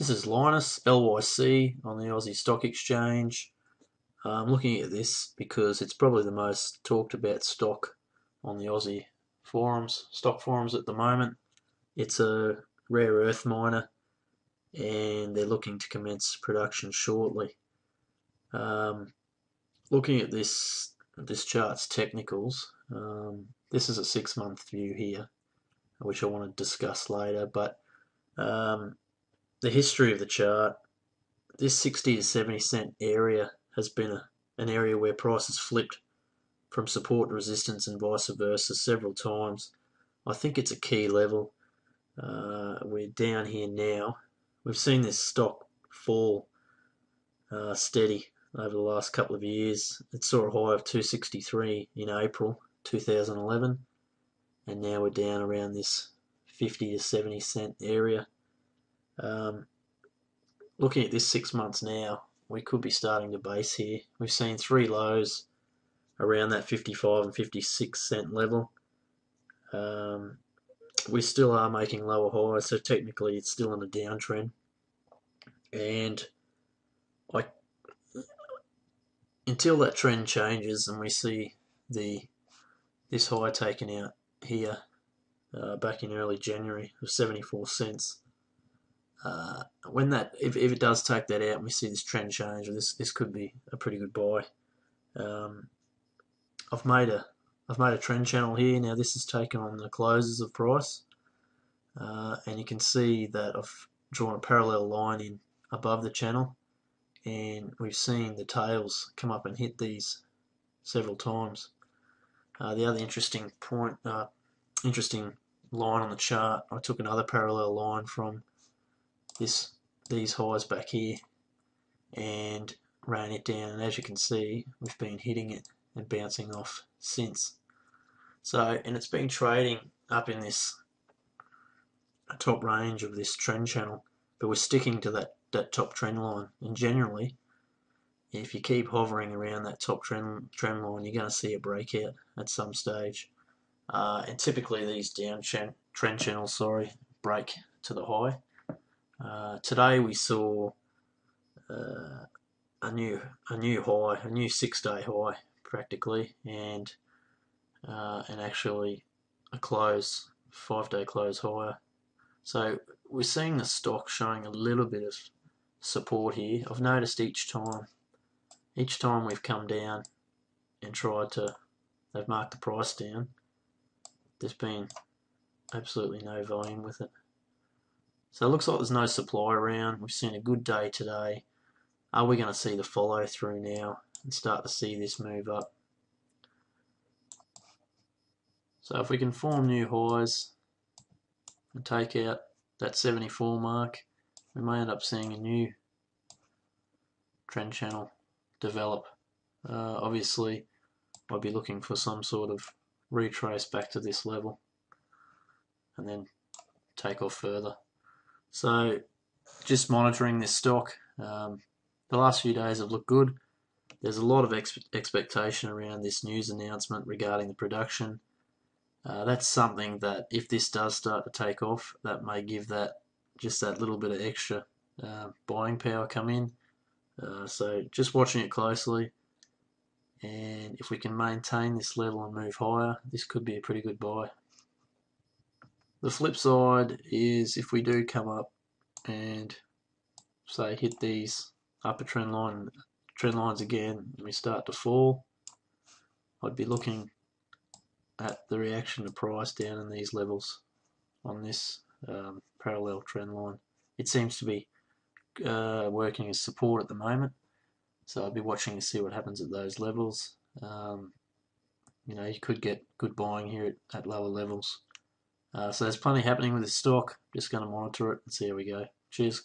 This is Lynas, LYC on the Aussie Stock Exchange. I'm looking at this because it's probably the most talked about stock on the Aussie forums, stock forums at the moment. It's a rare earth miner and they're looking to commence production shortly. Looking at this chart's technicals, this is a 6-month view here, which I want to discuss later, but the history of the chart, this 60 to 70 cent area has been an area where prices flipped from support to resistance and vice versa several times. I think it's a key level. We're down here now. We've seen this stock fall steady over the last couple of years. It saw a high of 263 in April 2011, and now we're down around this 50 to 70 cent area. Looking at this 6 months now, we could be starting to base here. We've seen 3 lows around that 55 and 56 cent level. We still are making lower highs, so technically it's still in a downtrend. And until that trend changes and we see this high taken out here back in early January of 74 cents, if it does take that out and we see this trend change, this could be a pretty good buy. I've made a trend channel here. Now this is taken on the closes of price, and you can see that I've drawn a parallel line in above the channel, and we've seen the tails come up and hit these several times. The other interesting line on the chart, I took another parallel line from these highs back here and ran it down, and as you can see, we've been hitting it and bouncing off since. And it's been trading up in this top range of this trend channel, but we're sticking to that top trend line. And generally, if you keep hovering around that top trend line, you're going to see a breakout at some stage. And typically these trend channels, break to the high. Today we saw a new high, a new 6-day high practically, and actually a 5-day close higher. So we're seeing the stock showing a little bit of support here. I've noticed each time we've come down and they've marked the price down, there's been absolutely no volume with it. So it looks like there's no supply around. We've seen a good day today. Are we going to see the follow through now and start to see this move up? So if we can form new highs and take out that 74 mark, we may end up seeing a new trend channel develop. Obviously, I'll be looking for some sort of retrace back to this level and then take off further. So just monitoring this stock. The last few days have looked good. There's a lot of expectation around this news announcement regarding the production. That's something that if this does start to take off, that may give just that little bit of extra buying power come in. So just watching it closely, and if we can maintain this level and move higher, this could be a pretty good buy. The flip side is if we do come up and say hit these upper trend lines again and we start to fall, I'd be looking at the reaction to price down in these levels on this parallel trend line. It seems to be working as support at the moment, so I'll be watching to see what happens at those levels. You could get good buying here at lower levels. So there's plenty happening with this stock. Just going to monitor it and see how we go. Cheers.